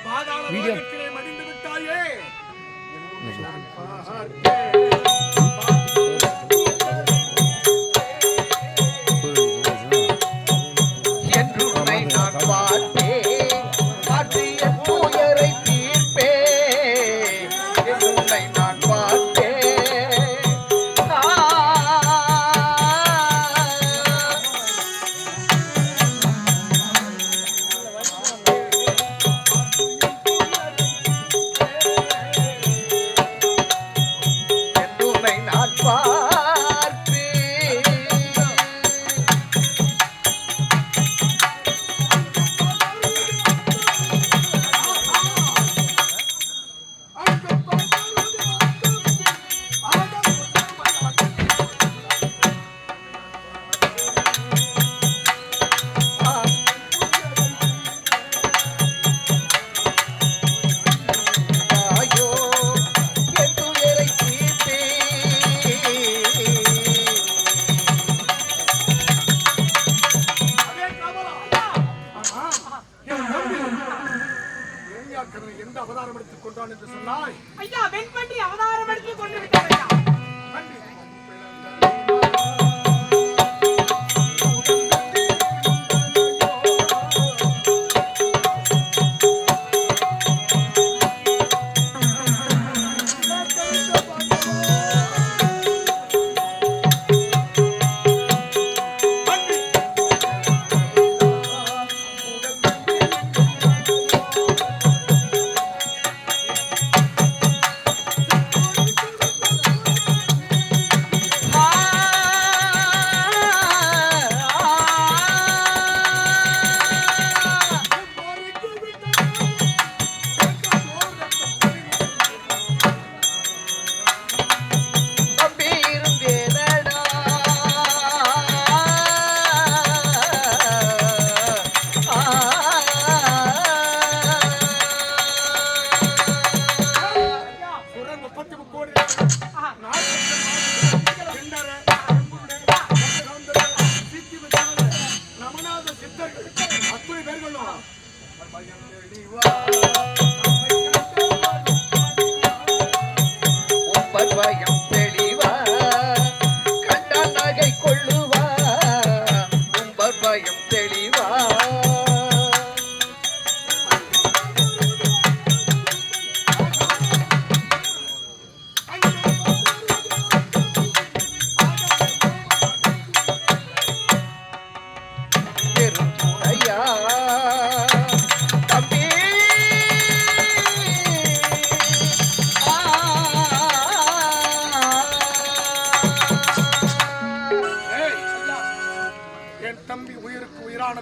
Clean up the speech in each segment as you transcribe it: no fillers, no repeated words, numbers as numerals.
பாதாளத்திலே மடிந்து விட்டாயே எந்த அவதாரம் எடுத்துக் கொண்டான் என்று சொன்னாய்? ஐயா, வெண்பட்டி அவதாரம் எடுத்துக் கொண்டு விட்டார் ஐயா.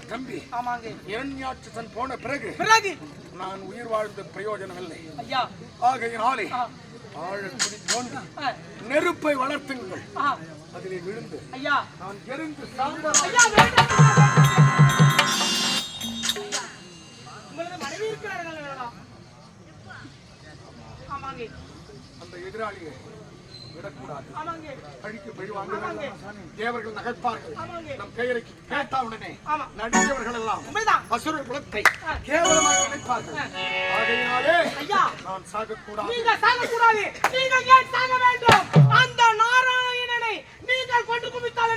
தம்பி, இரண்யாட்சன் போன பிறகு நான் உயிர் வாழ்ந்த பிரயோஜனம் இல்லை. ஆகையினாலே ஆழக்குடி தோண்டி நெருப்பை வளர்த்துங்கள். அதிலே விழுந்து நான் எரிந்து சாம்பல். அந்த எதிராளியை விடக்கூடாது. கழிக்கு பழிவாங்க. தேவர்கள் நகைப்பார்கள். நம் பெயரை கேட்டவுடனே நடித்தவர்கள் எல்லாம் அசுர குலத்தை கேவலமாக நினைப்பார்கள். ஆகையினாலே நான் சாகக்கூடாது. நீங்கள் சாகக்கூடாது. நீங்கள் ஏன் சாக வேண்டும்? அந்த நாராயணனை நீங்கள் கொண்டு குவித்தால்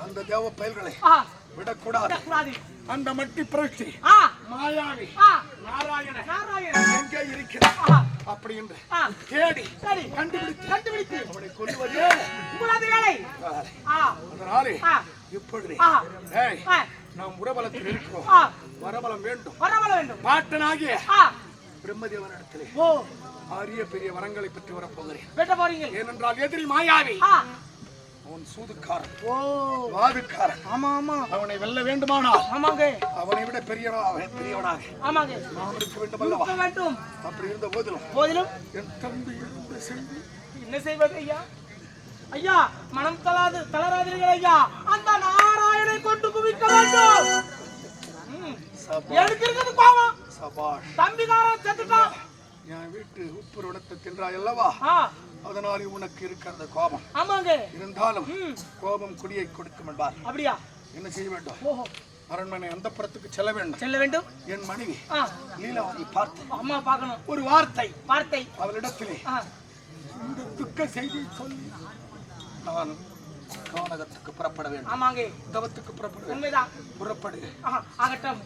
அந்த தேவ பயல்களை விடக்கூடாது. அந்த மட்டி பிரஷ்டி மாயாவி நாராயணன் எங்கே இருக்கிறார்? அப்படி என்று தேடி கண்டுபிடித்து அவனை கொல்லுவதே உங்களது வேலை. அதனாலே இப்பொழுது நாம் உடபலத்தில் இருக்கிறோம். வரபலம் வேண்டும். பாட்டனாகிய பிரம்மதேவனிடத்திலே அரிய பெரிய வரங்களை பெற்று வரப்போகிறேன். ஏனென்றால் எதிரி மாயாவி, அவன் சூதுக்காரன், வாதுக்காரன். ஆமா ஆமா, அவனை வெல்ல வேண்டுமானால் அவனை விட பெரியவனாக நாம் இருக்க வேண்டும் அல்லவா? அப்படி இருந்த போதிலும் என் தம்பி என்ன செய்வது ஐயா? ஐயா, மனம் தளராதீர்கள் ஐயா. அந்த நாராயணனை கொண்டு குவிக்க வேண்டும். எனக்கு இருக்குது கோபம். தம்பிகாரன் செத்துட்டான். என் வீட்டு உப்பு விடத்தை தின்றாய் அல்லவா? அதனால உனக்கு இருக்க அந்த கோபம். ஆமாங்க. இருந்தாலும் கோபம் குடியை கொடுக்கும் என்பார். அப்படியா? என்ன செய்ய வேண்டும்? அரண்மனை அந்த புறத்துக்கு செல்ல வேண்டும். என் மனைவி லீலாவதி பார்த்து அம்மா பார்க்கணும். ஒரு வார்த்தை அவளிடத்திலே இந்த துக்க செய்தி சொல்லி நான் கானகத்துக்கு புறப்பட வேண்டும். ஆமாங்க. தவத்துக்கு புறப்பட வேண்டும். உண்மைதான். புறப்படு. ஆகட்டும்.